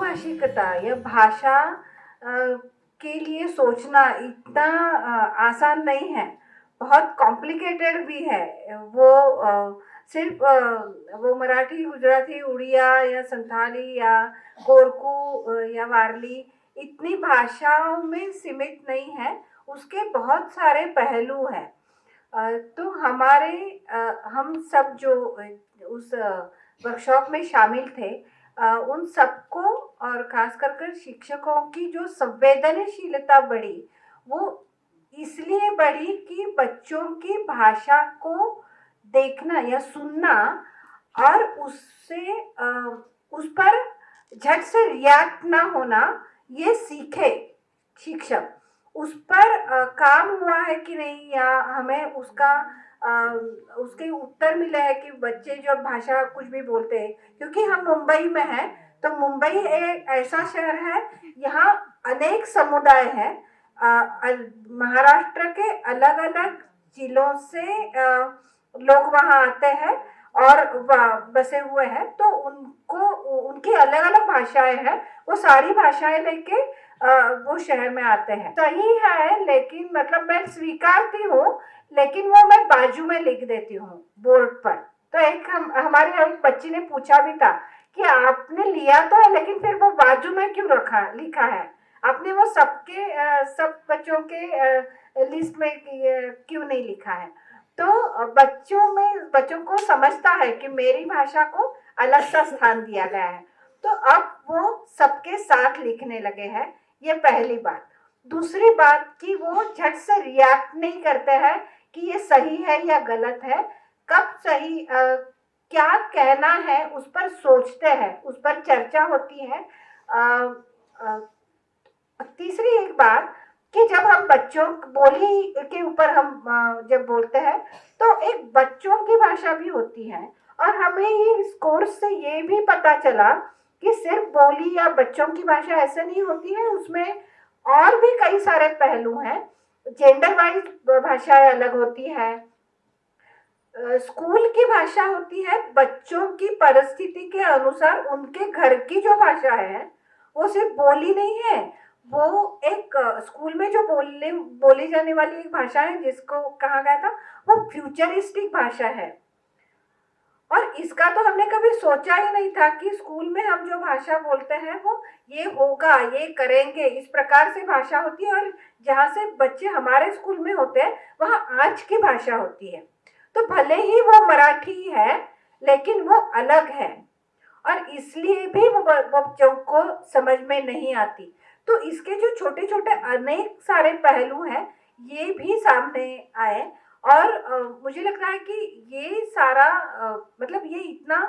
बहुभाषिकता या भाषा के लिए सोचना इतना आसान नहीं है, बहुत कॉम्प्लिकेटेड भी है। वो सिर्फ वो मराठी, गुजराती, उड़िया या संथाली या कोरकू या वारली इतनी भाषाओं में सीमित नहीं है, उसके बहुत सारे पहलू हैं। तो हम सब जो उस वर्कशॉप में शामिल थे, उन सबको और खास कर शिक्षकों की जो संवेदनशीलता बढ़ी, वो इसलिए बढ़ी कि बच्चों की भाषा को देखना या सुनना और उस पर झट से रिएक्ट ना होना, ये सीखे शिक्षक। उस पर काम हुआ है कि नहीं, या हमें उसके उत्तर मिले हैं कि बच्चे जो भाषा कुछ भी बोलते हैं। क्योंकि हम मुंबई में हैं, तो मुंबई एक ऐसा शहर है, यहाँ अनेक समुदाय हैं। महाराष्ट्र के अलग अलग जिलों से लोग वहाँ आते हैं और बसे हुए हैं, तो उनको उनकी अलग अलग भाषाएं हैं। वो सारी भाषाएं लेके वो शहर में आते हैं। सही है, लेकिन मतलब मैं स्वीकारती हूँ, लेकिन वो मैं बाजू में लिख देती हूँ बोर्ड पर। तो हमारे एक बच्ची ने पूछा भी था कि आपने लिया तो है, लेकिन फिर वो बाजू में क्यों लिखा है? आपने वो सब बच्चों के लिस्ट में क्यों नहीं लिखा है? तो बच्चों को समझता है कि मेरी भाषा को अलग सा स्थान दिया गया है, तो अब वो सबके साथ लिखने लगे हैं। ये पहली बात। दूसरी बात कि वो झट से रिएक्ट नहीं करते हैं कि ये सही है या गलत है, कब सही क्या कहना है उस पर सोचते हैं, उस पर चर्चा होती है। तीसरी एक बात कि जब हम बच्चों बोली के ऊपर हम जब बोलते हैं, तो एक बच्चों की भाषा भी होती है। और हमें इस कोर्स से ये भी पता चला कि सिर्फ बोली या बच्चों की भाषा ऐसे नहीं होती है, उसमें और भी कई सारे पहलू हैं। जेंडर वाइज भाषाएं अलग होती है, स्कूल की भाषा होती है, बच्चों की परिस्थिति के अनुसार उनके घर की जो भाषा है वो सिर्फ बोली नहीं है, वो एक स्कूल में जो बोली जाने वाली एक भाषा है जिसको कहा गया था वो फ्यूचरिस्टिक भाषा है। और इसका तो हमने कभी सोचा ही नहीं था कि स्कूल में हम जो भाषा बोलते हैं वो ये होगा, ये करेंगे, इस प्रकार से भाषा होती है। और जहाँ से बच्चे हमारे स्कूल में होते हैं वहाँ आज की भाषा होती है। तो भले ही वो मराठी है, लेकिन वो अलग है, और इसलिए भी वो बच्चों को समझ में नहीं आती। तो इसके जो छोटे छोटे अनेक सारे पहलू हैं, ये भी सामने आए। और मुझे लगता है कि ये सारा मतलब ये इतना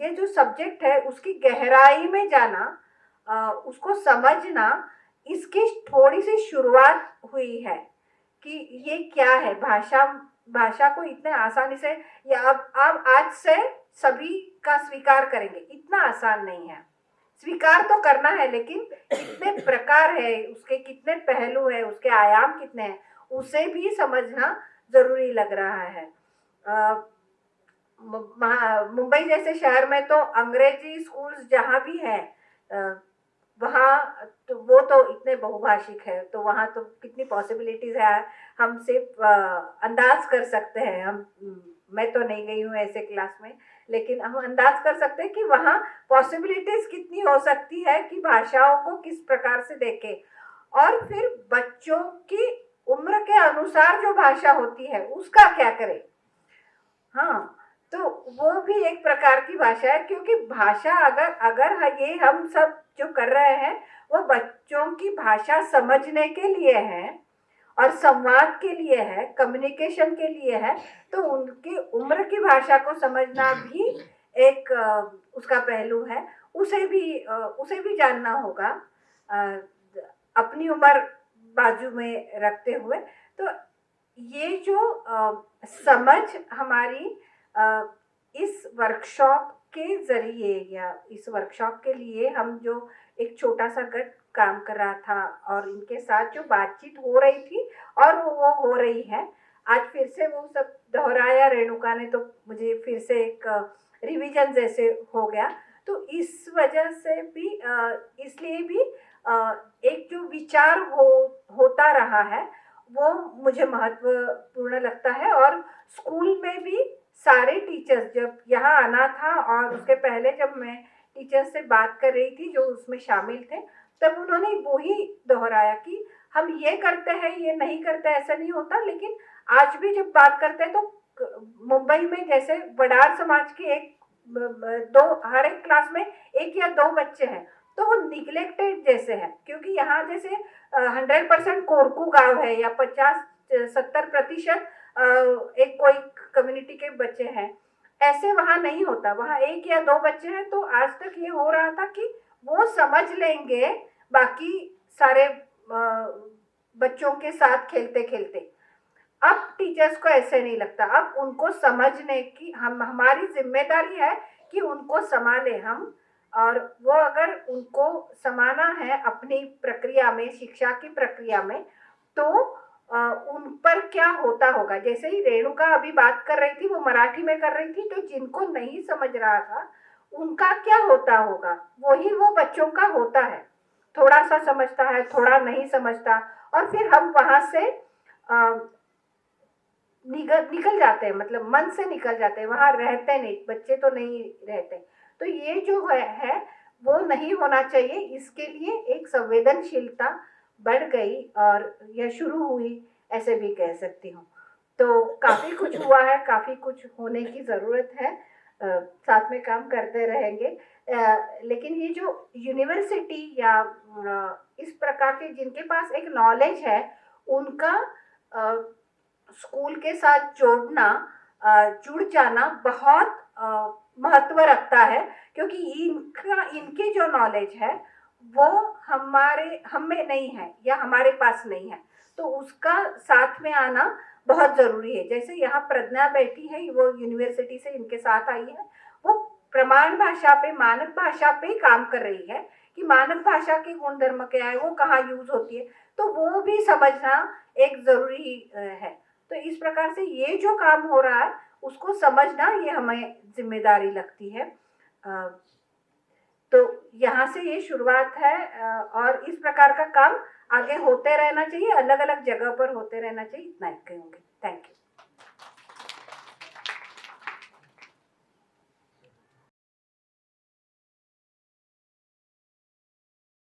ये जो सब्जेक्ट है उसकी गहराई में जाना, उसको समझना, इसकी थोड़ी सी शुरुआत हुई है कि ये क्या है भाषा। भाषा को इतने आसानी से, या अब आज से सभी का स्वीकार करेंगे, इतना आसान नहीं है। स्वीकार तो करना है, लेकिन कितने प्रकार है उसके, कितने पहलू है उसके, आयाम कितने हैं, उसे भी समझना जरूरी लग रहा है। मुंबई जैसे शहर में तो अंग्रेजी स्कूल्स जहाँ भी है, वहाँ तो वो तो इतने बहुभाषिक है, तो वहाँ तो कितनी पॉसिबिलिटीज है। हम सिर्फ अंदाज कर सकते हैं। मैं तो नहीं गई हूँ ऐसे क्लास में, लेकिन हम अंदाज कर सकते हैं कि वहाँ पॉसिबिलिटीज कितनी हो सकती है कि भाषाओं को किस प्रकार से देखें। और फिर बच्चों की उम्र के अनुसार जो भाषा होती है उसका क्या करें। हाँ, तो वो भी एक प्रकार की भाषा है, क्योंकि भाषा अगर ये हम सब जो कर रहे हैं वो बच्चों की भाषा समझने के लिए है और संवाद के लिए है, कम्युनिकेशन के लिए है, तो उनकी उम्र की भाषा को समझना भी एक उसका पहलू है। उसे भी जानना होगा, अपनी उम्र बाजू में रखते हुए। तो ये जो समझ हमारी इस वर्कशॉप के ज़रिए, या इस वर्कशॉप के लिए हम जो एक छोटा सा गट काम कर रहा था और इनके साथ जो बातचीत हो रही थी और वो हो रही है, आज फिर से वो सब दोहराया रेणुका ने, तो मुझे फिर से एक रिवीजन जैसे हो गया। तो इस वजह से भी इसलिए भी एक जो विचार होता रहा है वो मुझे महत्वपूर्ण लगता है। और स्कूल में भी सारे टीचर्स, जब यहाँ आना था और उसके पहले जब मैं टीचर्स से बात कर रही थी जो उसमें शामिल थे, तब उन्होंने वही दोहराया कि हम ये करते हैं, ये नहीं करते, ऐसा नहीं होता। लेकिन आज भी जब बात करते हैं तो मुंबई में जैसे वडार समाज के एक दो, हर एक क्लास में एक या दो बच्चे हैं, तो वो निग्लेक्टेड जैसे है, क्योंकि यहाँ जैसे 100% कोरकू गांव है या 50-70% एक कोई कम्युनिटी के बच्चे हैं, ऐसे वहां नहीं होता। वहां एक या दो बच्चे हैं, तो आज तक ये हो रहा था कि वो समझ लेंगे बाकी सारे बच्चों के साथ खेलते खेलते। अब टीचर्स को ऐसे नहीं लगता, अब उनको समझने की हमारी जिम्मेदारी है कि उनको संभाले हम। और वो अगर उनको समाना है अपनी प्रक्रिया में, शिक्षा की प्रक्रिया में, तो उन पर क्या होता होगा। जैसे ही रेणुका अभी बात कर रही थी, वो मराठी में कर रही थी, तो जिनको नहीं समझ रहा था उनका क्या होता होगा, वही वो बच्चों का होता है। थोड़ा सा समझता है, थोड़ा नहीं समझता, और फिर हम वहां से निकल जाते हैं, मतलब मन से निकल जाते हैं, वहां रहते नहीं, बच्चे तो नहीं रहते। तो ये जो है वो नहीं होना चाहिए। इसके लिए एक संवेदनशीलता बढ़ गई और यह शुरू हुई, ऐसे भी कह सकती हूँ। तो काफी कुछ हुआ है, काफी कुछ होने की जरूरत है। साथ में काम करते रहेंगे। लेकिन ये जो यूनिवर्सिटी या इस प्रकार के जिनके पास एक नॉलेज है, उनका स्कूल के साथ जुड़ जाना बहुत महत्व रखता है, क्योंकि इनकी जो नॉलेज है वो हम में नहीं है या हमारे पास नहीं है, तो उसका साथ में आना बहुत जरूरी है। जैसे यहाँ प्रज्ञा बैठी है, वो यूनिवर्सिटी से इनके साथ आई है, वो प्रमाण भाषा पे, मानक भाषा पे काम कर रही है कि मानक भाषा के गुणधर्म क्या है, वो कहाँ यूज होती है, तो वो भी समझना एक जरूरी है। तो इस प्रकार से ये जो काम हो रहा है उसको समझना, ये हमें जिम्मेदारी लगती है। तो यहाँ से ये शुरुआत है, और इस प्रकार का काम आगे होते रहना चाहिए, अलग अलग जगह पर होते रहना चाहिए। इतना ही कहूँगी। Thank you.